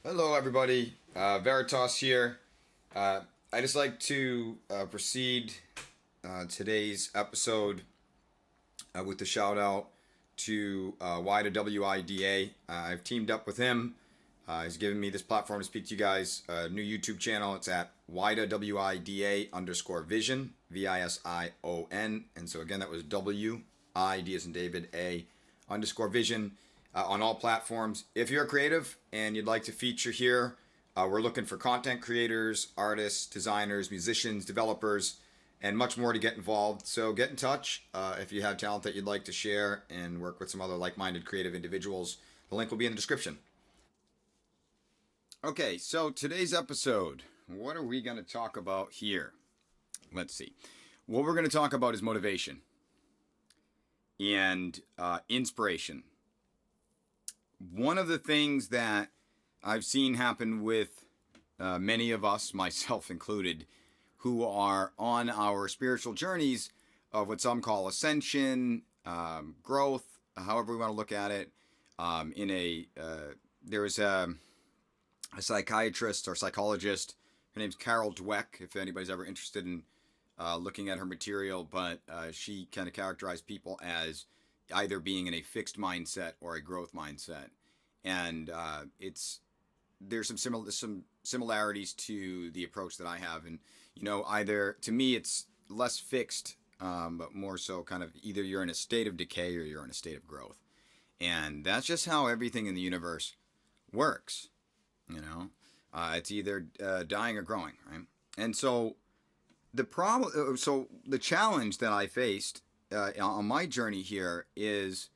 Hello, everybody. Veritas here. I just like to proceed today's episode with the shout out to Wida WIDA. I've teamed up with him. He's given me this platform to speak to you guys. New YouTube channel. It's at Wida WIDA underscore vision, VISION. And so again, that was WID as in David, A underscore vision on all platforms. If you're a creative and you'd like to feature here, we're looking for content creators, artists, designers, musicians, developers, and much more to get involved. So get in touch if you have talent that you'd like to share and work with some other like-minded creative individuals. The link will be in the description. Okay, so today's episode, what are we going to talk about here? Let's see. What we're going to talk about is motivation and inspiration. One of the things that I've seen happen with many of us, myself included, who are on our spiritual journeys of what some call ascension, growth, however we want to look at it. There was a psychiatrist or psychologist. Her name's Carol Dweck, if anybody's ever interested in looking at her material, but she kind of characterized people as either being in a fixed mindset or a growth mindset, and there's some similarities to the approach that I have, and either to me it's less fixed, but more so kind of either you're in a state of decay or you're in a state of growth, and that's just how everything in the universe works. It's either dying or growing, right? And so the challenge that I faced on my journey here is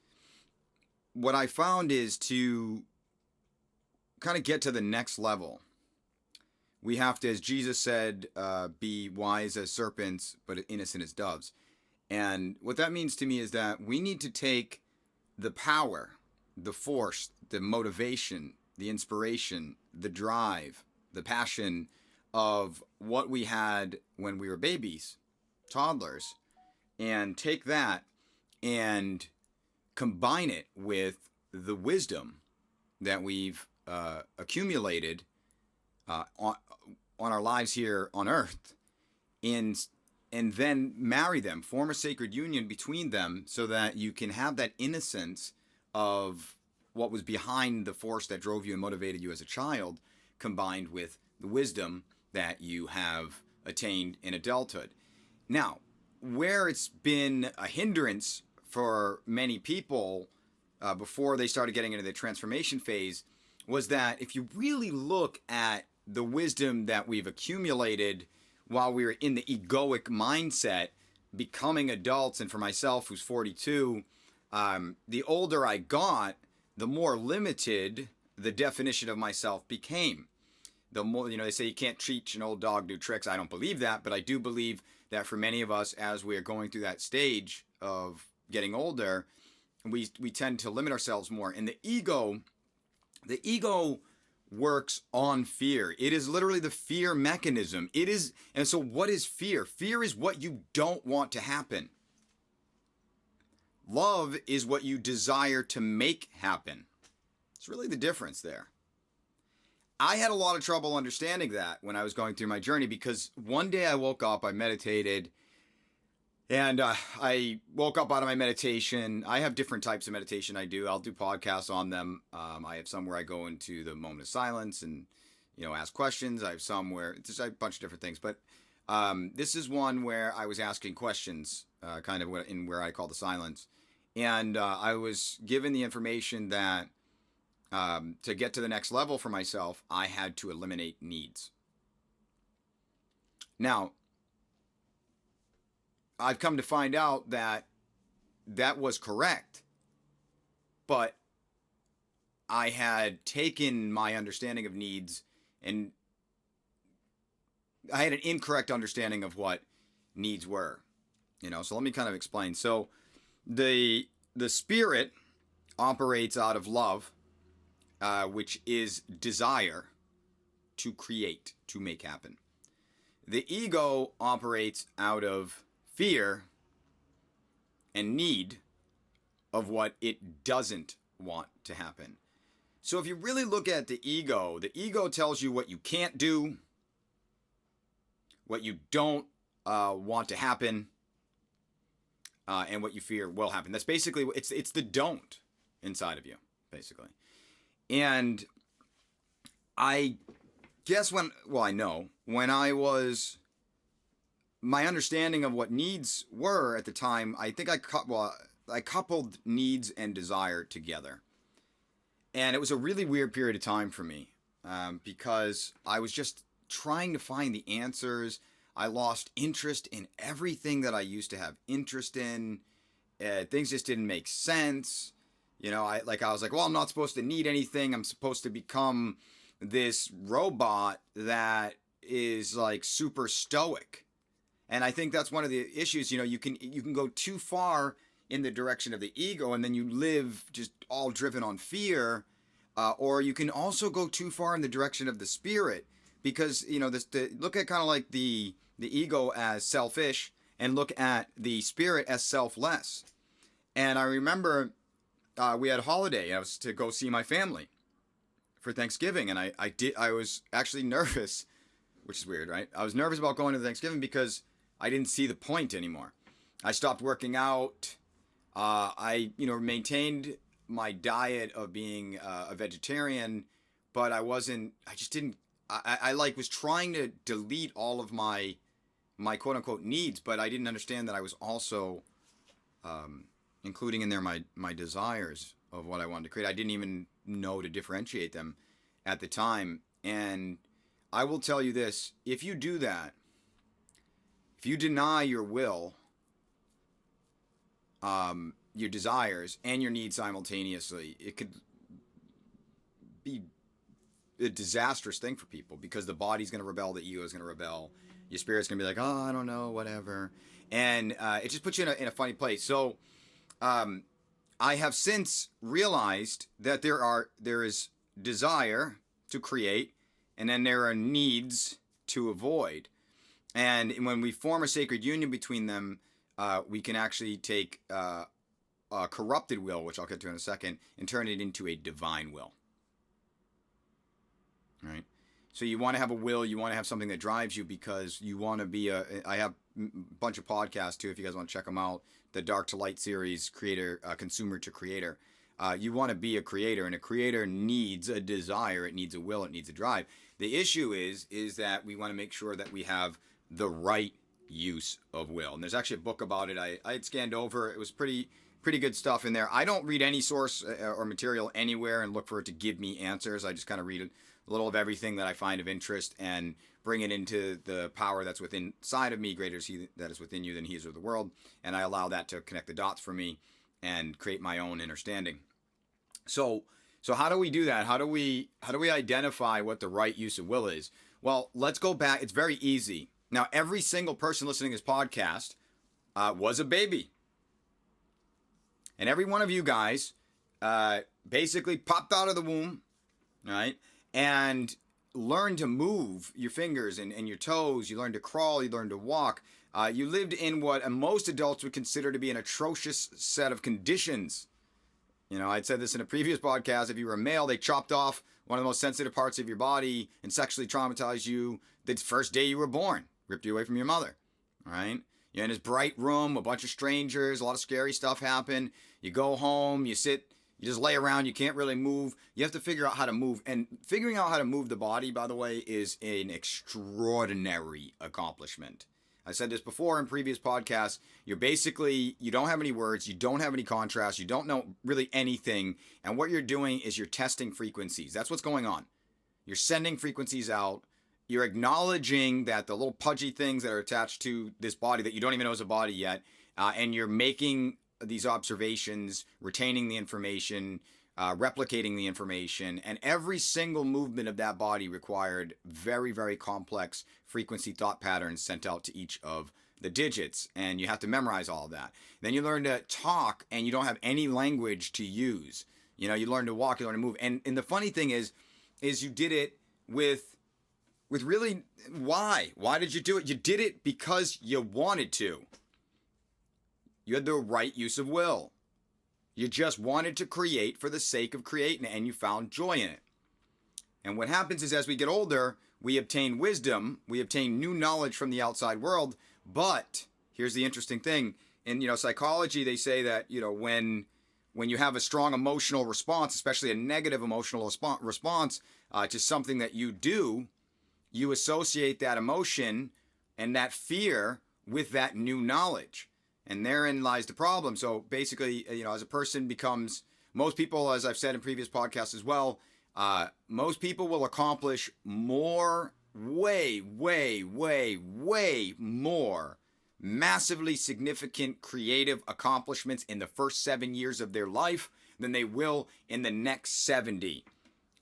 what I found is to kind of get to the next level. We have to, as Jesus said, be wise as serpents, but innocent as doves. And what that means to me is that we need to take the power, the force, the motivation, the inspiration, the drive, the passion of what we had when we were babies, toddlers, and take that and combine it with the wisdom that we've accumulated on our lives here on earth, and then marry them, form a sacred union between them so that you can have that innocence of what was behind the force that drove you and motivated you as a child, combined with the wisdom that you have attained in adulthood. Now, where it's been a hindrance for many people before they started getting into the transformation phase was that if you really look at the wisdom that we've accumulated while we were in the egoic mindset, becoming adults, and for myself, who's 42, the older I got, the more limited the definition of myself became. The more, they say you can't teach an old dog new tricks. I don't believe that, but I do believe that for many of us, as we are going through that stage of getting older, we tend to limit ourselves more. And the ego works on fear. It is literally the fear mechanism. And so what is fear? Fear is what you don't want to happen. Love is what you desire to make happen. It's really the difference there. I had a lot of trouble understanding that when I was going through my journey, because one day I woke up, I meditated, and I woke up out of my meditation. I have different types of meditation I do. I'll do podcasts on them. I have some where I go into the moment of silence and, ask questions. I have some where it's a bunch of different things. But this is one where I was asking questions, kind of in where I call the silence. And I was given the information that to get to the next level for myself, I had to eliminate needs. Now, I've come to find out that that was correct, but I had taken my understanding of needs, and I had an incorrect understanding of what needs were. So let me kind of explain. So the spirit operates out of love, which is desire to create, to make happen. The ego operates out of fear and need of what it doesn't want to happen. So if you really look at the ego tells you what you can't do, what you don't want to happen, and what you fear will happen. That's basically it's the don't inside of you, basically. And I guess I know when I was, my understanding of what needs were at the time, I think I coupled needs and desire together. And it was a really weird period of time for me because I was just trying to find the answers. I lost interest in everything that I used to have interest in. Things just didn't make sense. I was like, well, I'm not supposed to need anything. I'm supposed to become this robot that is like super stoic. And I think that's one of the issues. You can go too far in the direction of the ego, and then you live just all driven on fear, or you can also go too far in the direction of the spirit, because look at kind of like the ego as selfish, and look at the spirit as selfless. And I remember we had a holiday. I was to go see my family for Thanksgiving, and I was actually nervous, which is weird, right? I was nervous about going to Thanksgiving because I didn't see the point anymore. I stopped working out. I maintained my diet of being a vegetarian, but I was trying to delete all of my quote unquote needs, but I didn't understand that I was also including in there my desires of what I wanted to create. I didn't even know to differentiate them at the time. And I will tell you this, if you do that, if you deny your will, your desires and your needs simultaneously, it could be a disastrous thing for people, because the body's going to rebel, the ego is going to rebel, your spirit's going to be like, oh, I don't know, whatever. And it just puts you in a funny place. So I have since realized that there is desire to create, and then there are needs to avoid. And when we form a sacred union between them, we can actually take a corrupted will, which I'll get to in a second, and turn it into a divine will. Right? So you want to have a will, you want to have something that drives you, because you want to be I have a bunch of podcasts too, if you guys want to check them out. The Dark to Light series, consumer to creator. You want to be a creator, and a creator needs a desire, it needs a will, it needs a drive. The issue is that we want to make sure that we have the right use of will. And there's actually a book about it. I had scanned over. It was pretty good stuff in there. I don't read any source or material anywhere and look for it to give me answers. I just kind of read a little of everything that I find of interest and bring it into the power that's within inside of me. Greater is he that is within you than he is of the world. And I allow that to connect the dots for me and create my own understanding. So how do we do that? How do we identify what the right use of will is? Well, let's go back. It's very easy. Now, every single person listening to this podcast was a baby. And every one of you guys basically popped out of the womb, right? And learned to move your fingers and your toes. You learned to crawl. You learned to walk. You lived in what most adults would consider to be an atrocious set of conditions. I'd said this in a previous podcast. If you were a male, they chopped off one of the most sensitive parts of your body and sexually traumatized you the first day you were born. Ripped you away from your mother, right? You're in this bright room, a bunch of strangers, a lot of scary stuff happen. You go home, you sit, you just lay around, you can't really move. You have to figure out how to move. And figuring out how to move the body, by the way, is an extraordinary accomplishment. I said this before in previous podcasts. You don't have any words, you don't have any contrast, you don't know really anything. And what you're doing is you're testing frequencies. That's what's going on. You're sending frequencies out. You're acknowledging that the little pudgy things that are attached to this body that you don't even know is a body yet, and you're making these observations, retaining the information, replicating the information, and every single movement of that body required very, very complex frequency thought patterns sent out to each of the digits, and you have to memorize all of that. Then you learn to talk, and you don't have any language to use. You learn to walk, you learn to move, and the funny thing is you did it with really, why? Why did you do it? You did it because you wanted to. You had the right use of will. You just wanted to create for the sake of creating, and you found joy in it. And what happens is, as we get older, we obtain wisdom, we obtain new knowledge from the outside world. But here's the interesting thing. In psychology, they say that when you have a strong emotional response, especially a negative emotional response to something that you do, you associate that emotion and that fear with that new knowledge. And therein lies the problem. So basically, as a person becomes, most people, as I've said in previous podcasts as well, most people will accomplish more, way more massively significant creative accomplishments in the first 7 years of their life than they will in the next 70.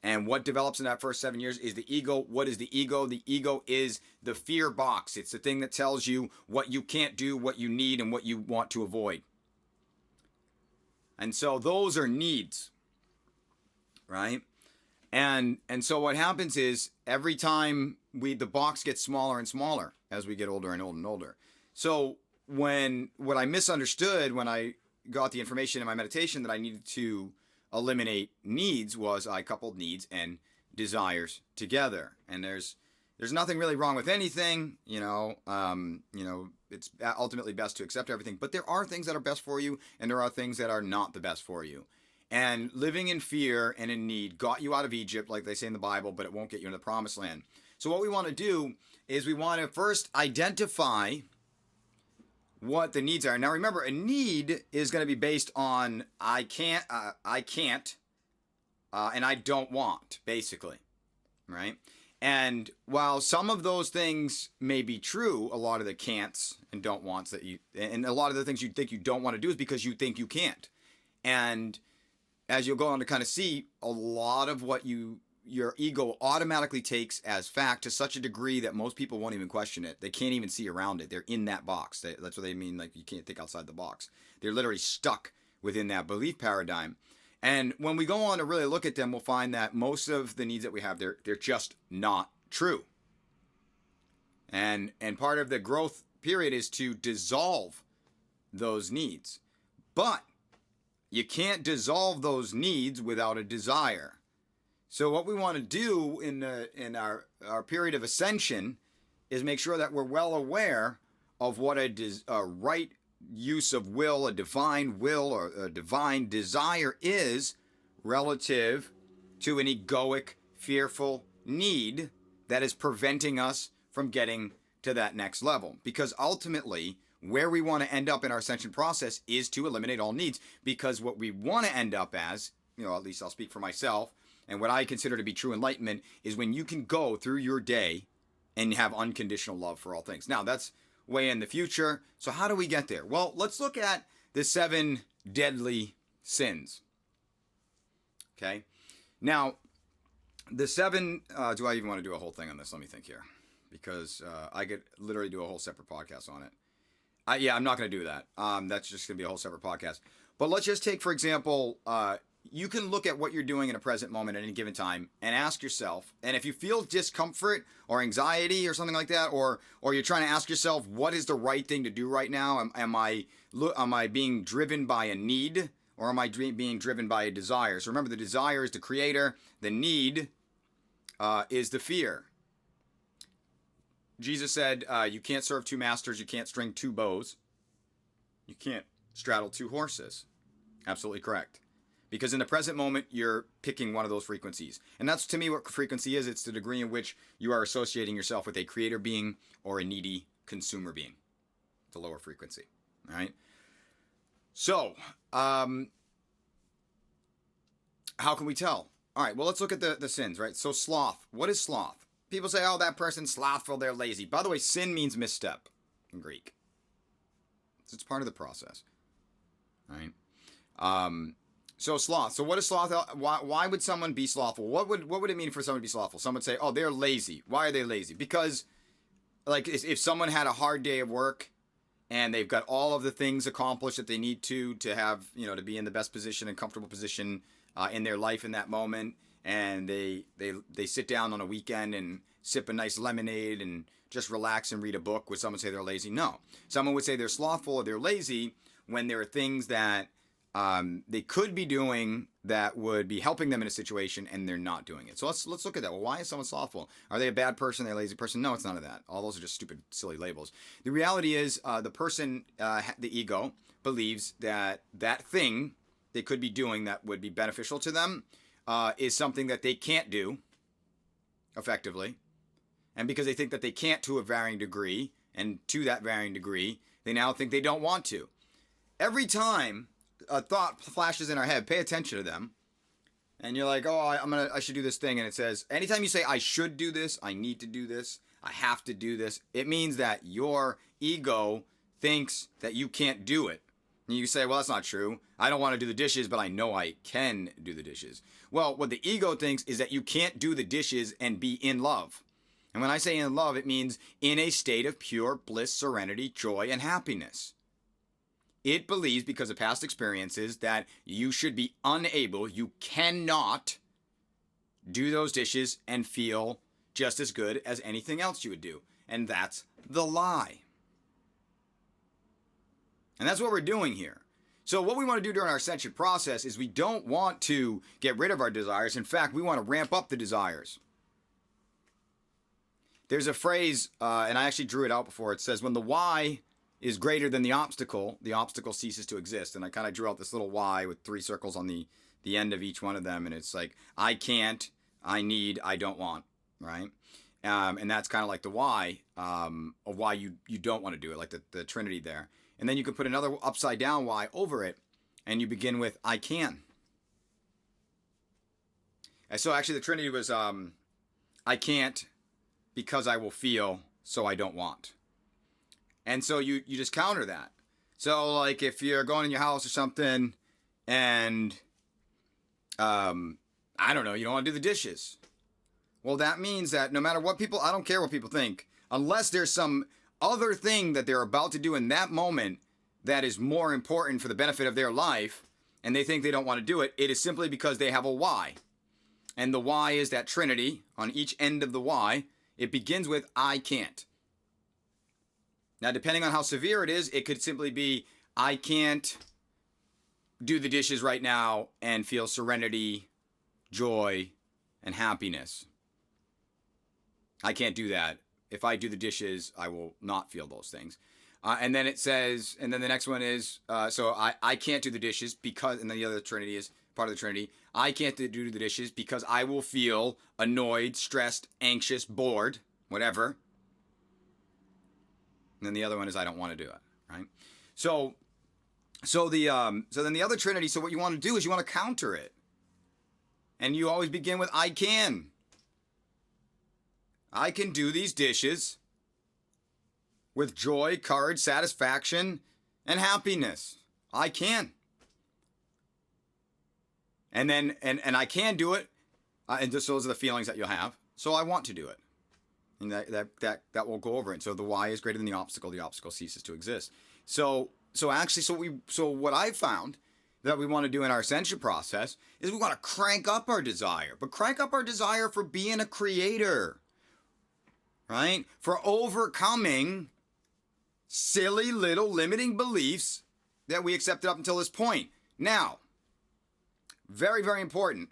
And what develops in that first 7 years is the ego. What is the ego? The ego is the fear box. It's the thing that tells you what you can't do, what you need, and what you want to avoid. And so those are needs, right? And so what happens is every time the box gets smaller and smaller as we get older and older and older. So what I misunderstood when I got the information in my meditation that I needed to eliminate needs was I coupled needs and desires together. And there's nothing really wrong with anything, it's ultimately best to accept everything, but there are things that are best for you and there are things that are not the best for you. And living in fear and in need got you out of Egypt, like they say in the Bible, but it won't get you in the promised land. So what we want to do is we want to first identify what the needs are. Now remember, a need is going to be based on I can't, and I don't want, basically, right? And while some of those things may be true, a lot of the can'ts and don't wants and a lot of the things you think you don't want to do is because you think you can't. And as you'll go on to kind of see, a lot of what your ego automatically takes as fact to such a degree that most people won't even question it. They can't even see around it. They're in that box. That's what they mean, like you can't think outside the box. They're literally stuck within that belief paradigm. And when we go on to really look at them, we'll find that most of the needs that we have, they're just not true. And part of the growth period is to dissolve those needs. But you can't dissolve those needs without a desire. So what we want to do in our period of ascension is make sure that we're well aware of what a right use of will, a divine will, or a divine desire is relative to an egoic, fearful need that is preventing us from getting to that next level. Because ultimately, where we want to end up in our ascension process is to eliminate all needs. Because what we want to end up as, at least I'll speak for myself, and what I consider to be true enlightenment is when you can go through your day and have unconditional love for all things. Now, that's way in the future. So how do we get there? Well, let's look at the 7 deadly sins. Okay? Now, the 7, do I even want to do a whole thing on this? Let me think here. Because I could literally do a whole separate podcast on it. I'm not going to do that. That's just going to be a whole separate podcast. But let's just take, for example, you can look at what you're doing in a present moment at any given time and ask yourself, and if you feel discomfort or anxiety or something like that, or you're trying to ask yourself, what is the right thing to do right now? Am I being driven by a need, or am I being driven by a desire? So remember, the desire is the creator. The need is the fear. Jesus said, you can't serve 2 masters. You can't string 2 bows. You can't straddle 2 horses. Absolutely correct. Because in the present moment, you're picking one of those frequencies. And that's, to me, what frequency is. It's the degree in which you are associating yourself with a creator being or a needy consumer being. It's a lower frequency. All right? So, how can we tell? All right, well, let's look at the sins, right? So sloth. What is sloth? People say, oh, that person's slothful, they're lazy. By the way, sin means misstep in Greek. So it's part of the process. All right? So sloth. So what is sloth? Why would someone be slothful? What would it mean for someone to be slothful? Someone would say, oh, they're lazy. Why are they lazy? Because, like, if someone had a hard day of work and they've got all of the things accomplished that they need to have, to be in the best position and comfortable position in their life in that moment, and they sit down on a weekend and sip a nice lemonade and just relax and read a book, would someone say they're lazy? No. Someone would say they're slothful or they're lazy when there are things that they could be doing that would be helping them in a situation, and they're not doing it. So let's look at that. Well, why is someone slothful? Are they a bad person? Are they a lazy person? No, it's none of that. All those are just stupid, silly labels. The reality is, the person, the ego, believes that that thing they could be doing that would be beneficial to them is something that they can't do effectively, and because they think that they can't to a varying degree, and to that varying degree, they now think they don't want to. Every time a thought flashes in our head, pay attention to them, and you're like, oh, I should do this thing, and it says, anytime you say I should do this, I need to do this, I have to do this, it means that your ego thinks that you can't do it. And you say, well, that's not true. I don't want to do the dishes, but I know I can do the dishes. Well, what the ego thinks is that you can't do the dishes and be in love. And when I say in love, it means in a state of pure bliss, serenity, joy, and happiness. It believes, because of past experiences, that you should be unable, you cannot do those dishes and feel just as good as anything else you would do. And that's the lie. And that's what we're doing here. So what we want to do during our ascension process is we don't want to get rid of our desires. In fact, we want to ramp up the desires. There's a phrase, and I actually drew it out before. It says, when the why is greater than the obstacle ceases to exist. And I kind of drew out this little Y with 3 circles on the end of each one of them. And it's like, I can't, I need, I don't want, right? And that's kind of like the why of why you don't want to do it, like the Trinity there. And then you can put another upside down Y over it, and you begin with, I can. And so actually the Trinity was, I can't because I will feel, so I don't want. And so you just counter that. So like if you're going in your house or something, and, I don't know, you don't want to do the dishes. Well, that means that no matter what people, I don't care what people think, unless there's some other thing that they're about to do in that moment that is more important for the benefit of their life, and they think they don't want to do it, it is simply because they have a why. And the why is that Trinity on each end of the why. It begins with, I can't. Now, depending on how severe it is, it could simply be, I can't do the dishes right now and feel serenity, joy, and happiness. I can't do that. If I do the dishes, I will not feel those things. And then it says, and then the next one is, so I can't do the dishes because, and then the other Trinity is part of the Trinity. I can't do the dishes because I will feel annoyed, stressed, anxious, bored, whatever. And then the other one is I don't want to do it, right? So then the other Trinity, so what you want to do is you want to counter it. And you always begin with I can. I can do these dishes with joy, courage, satisfaction, and happiness. I can. And then, and I can do it, and just those are the feelings that you'll have. So I want to do it. And that will go over it. So the why is greater than the obstacle ceases to exist. So what I found that we want to do in our ascension process is we want to crank up our desire. But crank up our desire for being a creator. Right? For overcoming silly little limiting beliefs that we accepted up until this point. Now, very, very important.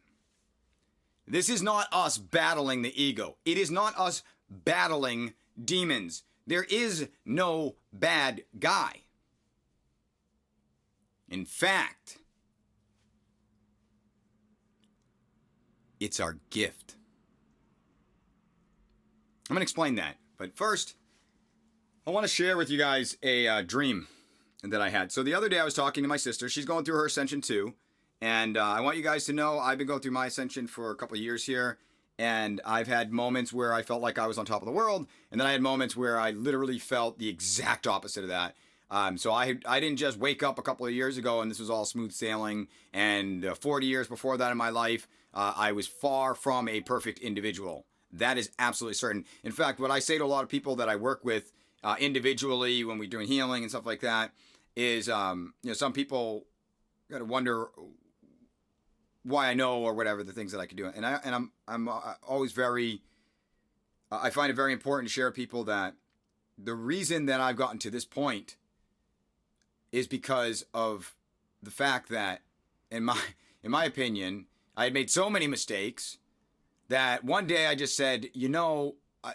This is not us battling the ego. It is not us battling demons. There is no bad guy. In fact, it's our gift. I'm going to explain that. But first, I want to share with you guys a dream that I had. So the other day I was talking to my sister. She's going through her ascension too. And I want you guys to know I've been going through my ascension for a couple of years here. And I've had moments where I felt like I was on top of the world. And then I had moments where I literally felt the exact opposite of that. So I didn't just wake up a couple of years ago and this was all smooth sailing. And 40 years before that in my life, I was far from a perfect individual. That is absolutely certain. In fact, what I say to a lot of people that I work with individually when we're doing healing and stuff like that is, some people gotta wonder why I know or whatever the things that I can do. And I'm always very, I find it very important to share with people that the reason that I've gotten to this point is because of the fact that, in my opinion, I had made so many mistakes that one day I just said,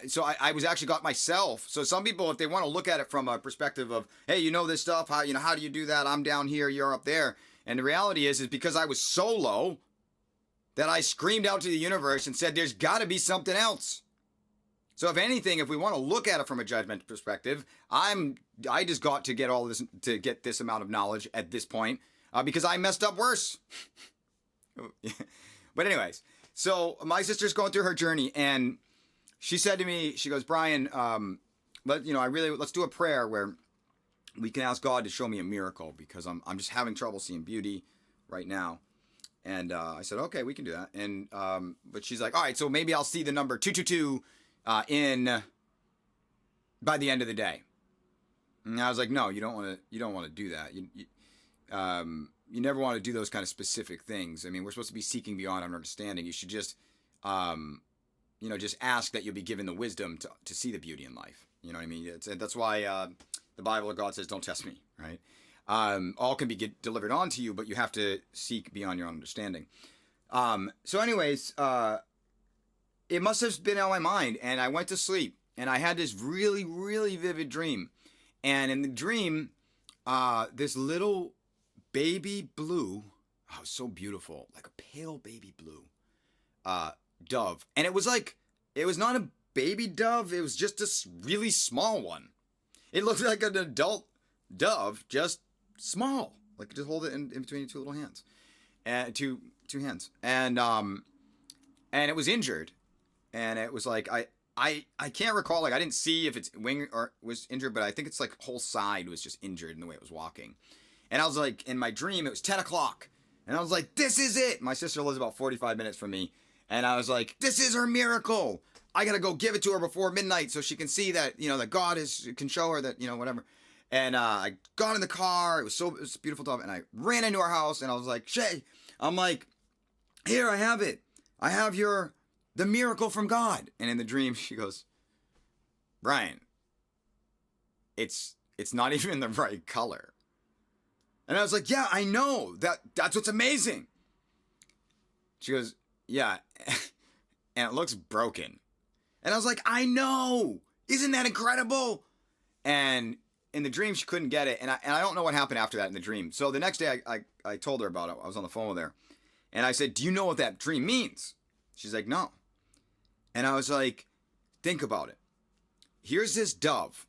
so I was actually got myself. So some people, if they want to look at it from a perspective of, hey, you know this stuff, how do you do that? I'm down here, you're up there. And the reality is because I was so low that I screamed out to the universe and said, there's got to be something else. So if anything, if we want to look at it from a judgment perspective, I just got to get all this, to get this amount of knowledge at this point because I messed up worse. But anyways, so my sister's going through her journey, and she said to me, she goes, Brian, let's do a prayer where we can ask God to show me a miracle because I'm just having trouble seeing beauty right now. And I said, okay, we can do that. And but she's like, all right, so maybe I'll see the number 222 by the end of the day. And I was like, no, you don't want to do that. You never want to do those kind of specific things. I mean, we're supposed to be seeking beyond our understanding. You should just just ask that you'll be given the wisdom to see the beauty in life. You know what I mean? That's why the Bible or God says, don't test me, right? All can be delivered onto you, but you have to seek beyond your own understanding. So anyways, it must have been on my mind, and I went to sleep, and I had this really, really vivid dream. And in the dream, this little baby blue, oh, so beautiful, like a pale baby blue dove. And it was not a baby dove, it was just a really small one. It looked like an adult dove, just small. Like just hold it in between two little hands. And two hands. And it was injured. And it was like I can't recall, like I didn't see if its wing or was injured, but I think it's like whole side was just injured in the way it was walking. And I was like, in my dream, it was 10 o'clock. And I was like, this is it. My sister lives about 45 minutes from me. And I was like, this is her miracle. I got to go give it to her before midnight so she can see that, that God can show her that, whatever. And I got in the car. It was a beautiful dove. And I ran into our house and I was like, Shay, I'm like, here, I have it. I have the miracle from God. And in the dream, she goes, Brian, it's not even the right color. And I was like, yeah, I know. That's what's amazing. She goes, yeah, and it looks broken. And I was like, I know. Isn't that incredible? And in the dream, she couldn't get it. And I don't know what happened after that in the dream. So the next day, I told her about it. I was on the phone with her. And I said, do you know what that dream means? She's like, no. And I was like, think about it. Here's this dove.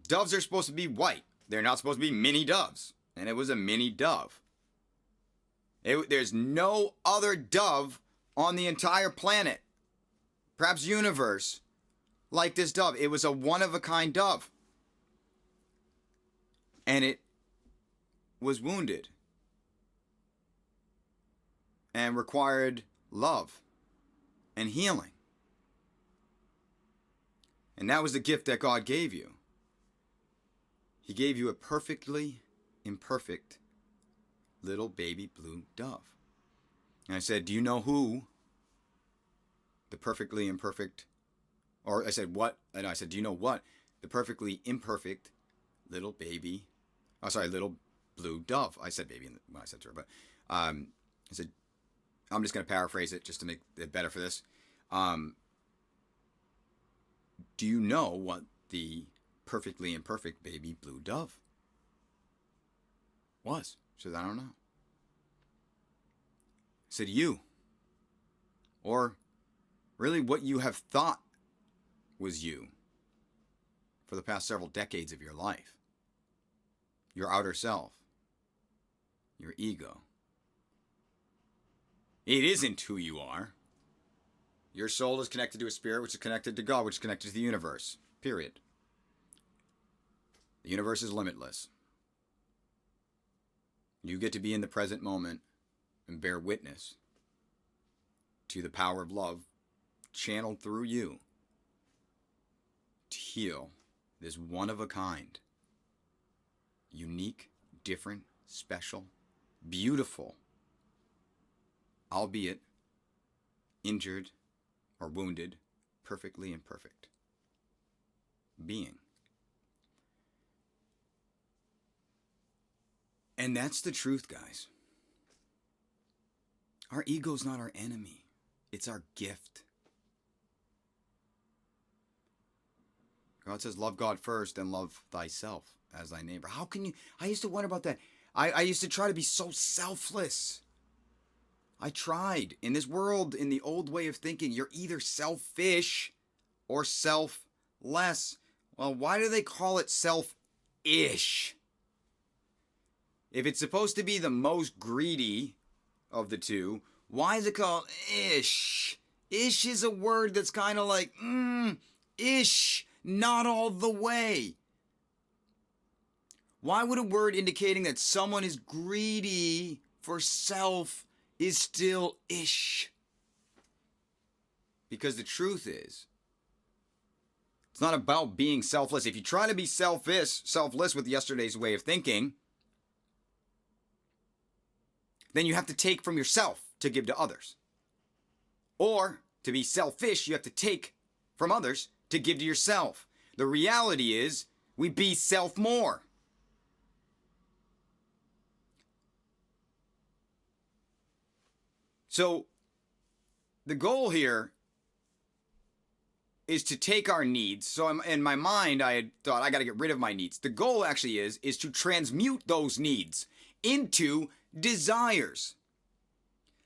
Doves are supposed to be white. They're not supposed to be mini doves. And it was a mini dove. There's no other dove on the entire planet, perhaps universe, like this dove. It was a one-of-a-kind dove. And it was wounded and required love and healing. And that was the gift that God gave you. He gave you a perfectly imperfect little baby blue dove. And I said, do you know who the perfectly imperfect, or I said, what? And I said, do you know what the perfectly imperfect little blue dove. I said baby when I said to her, but I said, I'm just going to paraphrase it just to make it better for this. Do you know what the perfectly imperfect baby blue dove was? She said, I don't know. I said, you. Or really what you have thought was you for the past several decades of your life. Your outer self. Your ego. It isn't who you are. Your soul is connected to a spirit, which is connected to God, which is connected to the universe. Period. The universe is limitless. You get to be in the present moment and bear witness to the power of love channeled through you to heal this one-of-a-kind, unique, different, special, beautiful, albeit injured or wounded, perfectly imperfect being. And that's the truth, guys. Our ego's not our enemy. It's our gift. God says, love God first and love thyself as thy neighbor. How can you? I used to wonder about that. I used to try to be so selfless. I tried. In this world, in the old way of thinking, you're either selfish or selfless. Well, why do they call it selfish? If it's supposed to be the most greedy of the two, why is it called ish? Ish is a word that's kind of like, ish, not all the way. Why would a word indicating that someone is greedy for self is still ish? Because the truth is, it's not about being selfless. If you try to be selfless with yesterday's way of thinking, then you have to take from yourself to give to others. Or, to be selfish, you have to take from others to give to yourself. The reality is, we be self more. So, the goal here is to take our needs. So in my mind, I had thought I got to get rid of my needs. The goal actually is to transmute those needs into desires.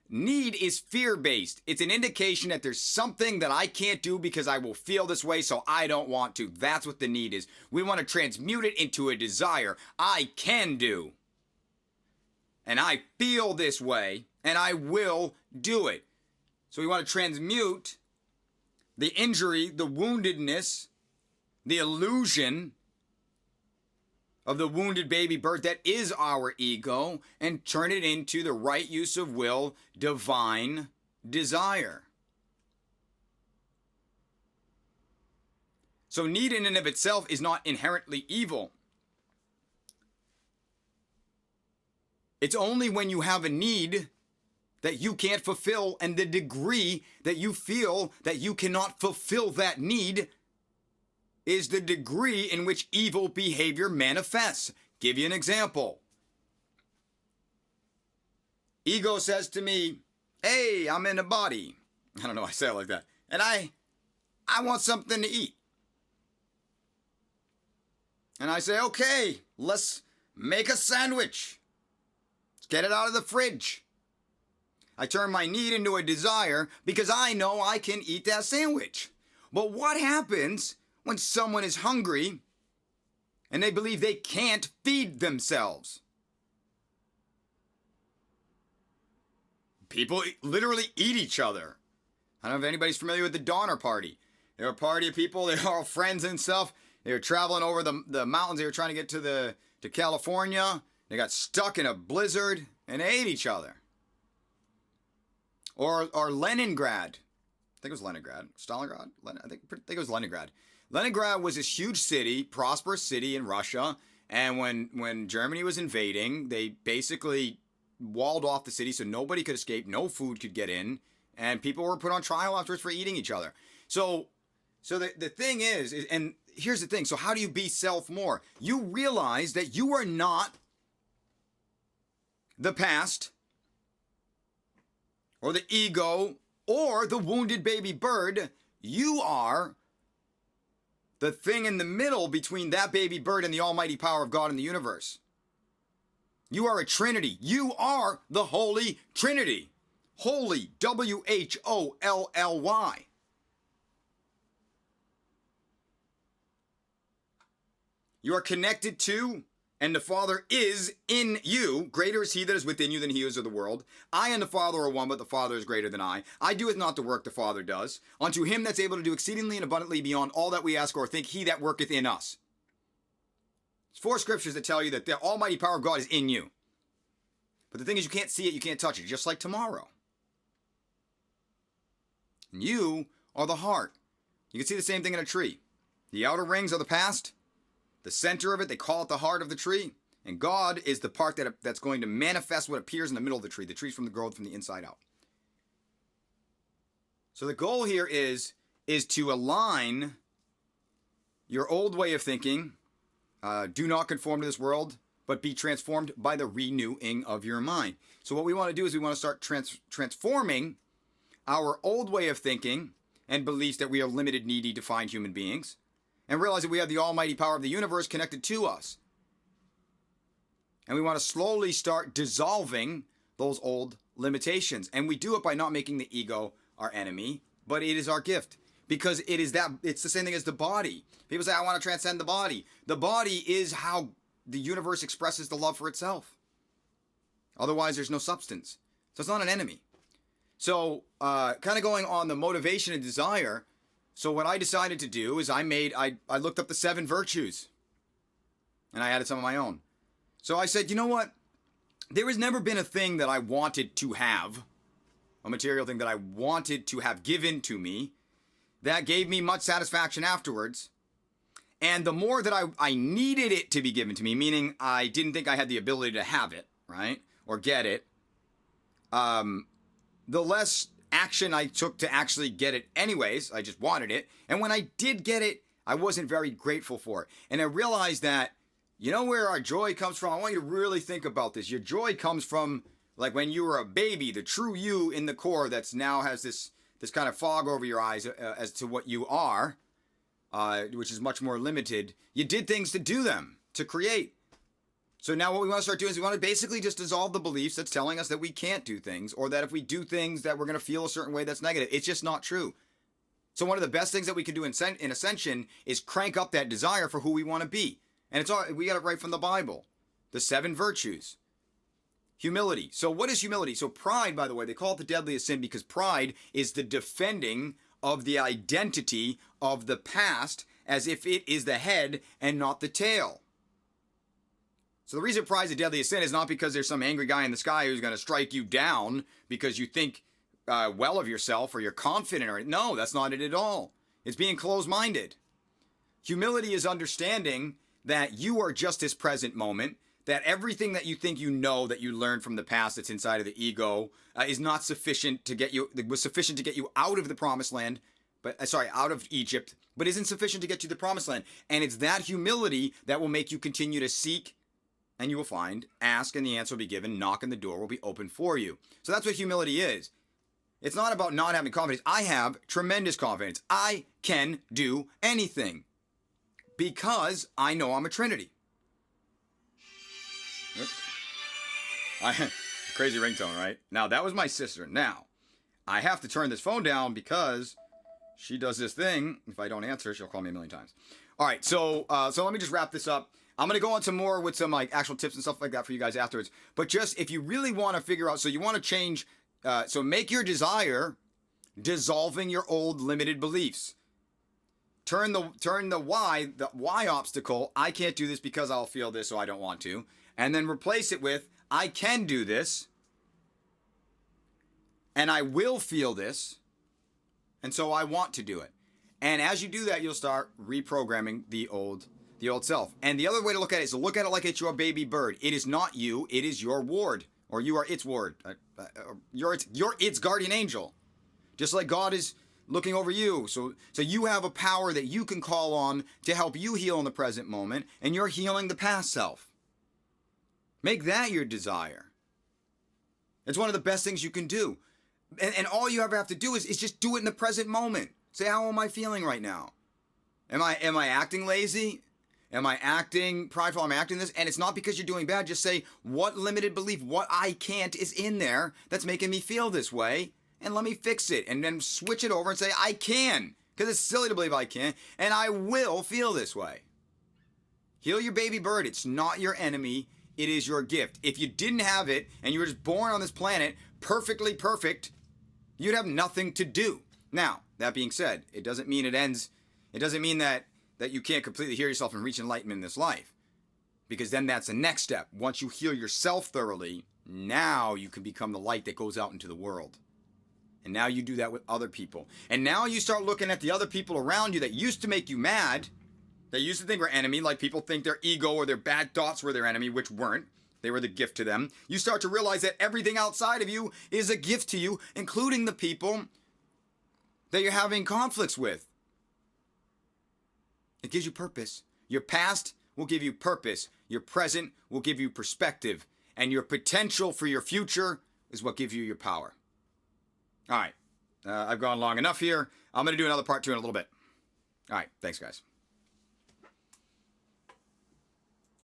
Need is fear-based. It's an indication that there's something that I can't do because I will feel this way, so I don't want to. That's what the need is. We want to transmute it into a desire. I can do. And I feel this way, and I will do it. So we want to transmute the injury, the woundedness, the illusion of the wounded baby bird that is our ego, and turn it into the right use of will, divine desire. So need in and of itself is not inherently evil. It's only when you have a need that you can't fulfill, and the degree that you feel that you cannot fulfill that need is the degree in which evil behavior manifests. Give you an example. Ego says to me, hey, I'm in a body. I don't know, I say it like that. And I want something to eat. And I say, okay, let's make a sandwich. Let's get it out of the fridge. I turn my need into a desire because I know I can eat that sandwich. But what happens when someone is hungry and they believe they can't feed themselves? People literally eat each other. I don't know if anybody's familiar with the Donner Party. They're a party of people, they're all friends and stuff. They were traveling over the mountains. They were trying to get to California. They got stuck in a blizzard and they ate each other. Or Leningrad. I think it was Leningrad. Stalingrad? I think it was Leningrad. Leningrad was this huge city, prosperous city in Russia. And when Germany was invading, they basically walled off the city so nobody could escape, no food could get in, and people were put on trial afterwards for eating each other. So the thing is, and here's the thing, so how do you be self more? You realize that you are not the past, or the ego, or the wounded baby bird. You are the thing in the middle between that baby bird and the almighty power of God in the universe. You are a Trinity. You are the Holy Trinity. Holy, W-H-O-L-L-Y. You are connected to, and the Father is in you. Greater is he that is within you than he is of the world. I and the Father are one, but the Father is greater than I. I doeth not the work the Father does. Unto him that's able to do exceedingly and abundantly beyond all that we ask or think, he that worketh in us. There's 4 scriptures that tell you that the almighty power of God is in you. But the thing is, you can't see it, you can't touch it, just like tomorrow. And you are the heart. You can see the same thing in a tree. The outer rings are the past. The center of it, they call it the heart of the tree. And God is the part that's going to manifest what appears in the middle of the tree. The tree's from the growth from the inside out. So the goal here is to align your old way of thinking. Do not conform to this world. but be transformed by the renewing of your mind. So what we want to do is we want to start transforming our old way of thinking and beliefs that we are limited, needy, defined human beings, and realize that we have the almighty power of the universe connected to us. And we want to slowly start dissolving those old limitations. And we do it by not making the ego our enemy, but it is our gift. Because it's the same thing as the body. People say, I want to transcend the body. The body is how the universe expresses the love for itself. Otherwise, there's no substance. So it's not an enemy. So kind of going on the motivation and desire. So what I decided to do is I looked up the 7 virtues. And I added some of my own. So I said, you know what? There has never been a thing that I wanted to have, a material thing that I wanted to have given to me, that gave me much satisfaction afterwards. And the more that I needed it to be given to me, meaning I didn't think I had the ability to have it, right? Or get it, the less action I took to actually get it anyways. I just wanted it. And when I did get it, I wasn't very grateful for it. And I realized that, you know where our joy comes from? I want you to really think about this. Your joy comes from, like, when you were a baby, the true you in the core that's now has this kind of fog over your eyes as to what you are, which is much more limited. You did things to do them, to create. So now what we want to start doing is we want to basically just dissolve the beliefs that's telling us that we can't do things, or that if we do things that we're going to feel a certain way that's negative. It's just not true. So one of the best things that we can do in Ascension is crank up that desire for who we want to be. And we got it right from the Bible. The 7 virtues. Humility. So what is humility? So pride, by the way, they call it the deadliest sin because pride is the defending of the identity of the past as if it is the head and not the tail. So the reason pride is the deadliest sin is not because there's some angry guy in the sky who's going to strike you down because you think well of yourself or you're confident or no, that's not it at all. It's being closed-minded. Humility is understanding that you are just this present moment, that everything that you think you know that you learned from the past that's inside of the ego is not sufficient to get you, was sufficient to get you out of the promised land, out of Egypt, but isn't sufficient to get you to the promised land. And it's that humility that will make you continue to seek, and you will find, ask and the answer will be given, knock and the door will be open for you. So that's what humility is. It's not about not having confidence. I have tremendous confidence. I can do anything. Because I know I'm a Trinity. Crazy ringtone, right? Now, that was my sister. Now, I have to turn this phone down because she does this thing. If I don't answer, she'll call me a million times. All right, so let me just wrap this up. I'm going to go on some more with some like actual tips and stuff like that for you guys afterwards. But just if you really want to figure out, so you want to change, so make your desire dissolving your old limited beliefs. Turn the why obstacle, I can't do this because I'll feel this, so I don't want to. And then replace it with, I can do this. And I will feel this. And so I want to do it. And as you do that, you'll start reprogramming the old self. And the other way to look at it is to look at it like it's your baby bird. It is not you, it is your ward. Or you are its ward. You're its guardian angel. Just like God is looking over you. So you have a power that you can call on to help you heal in the present moment, and you're healing the past self. Make that your desire. It's one of the best things you can do. And all you ever have to do is just do it in the present moment. Say, how am I feeling right now? Am I acting lazy? Am I acting prideful? Am I acting this? And it's not because you're doing bad. Just say, what limited belief, what I can't is in there that's making me feel this way. And let me fix it, and then switch it over and say, I can, because it's silly to believe I can, and I will feel this way. Heal your baby bird. It's not your enemy. It is your gift. If you didn't have it, and you were just born on this planet, perfectly perfect, you'd have nothing to do. Now, that being said, it doesn't mean it ends. It doesn't mean that you can't completely heal yourself and reach enlightenment in this life. Because then that's the next step. Once you heal yourself thoroughly, now you can become the light that goes out into the world. And now you do that with other people. And now you start looking at the other people around you that used to make you mad, that used to think were enemy, like people think their ego or their bad thoughts were their enemy, which weren't. They were the gift to them. You start to realize that everything outside of you is a gift to you, including the people that you're having conflicts with. It gives you purpose. Your past will give you purpose. Your present will give you perspective. And your potential for your future is what gives you your power. All right. I've gone long enough here. I'm going to do another part 2 in a little bit. All right. Thanks, guys.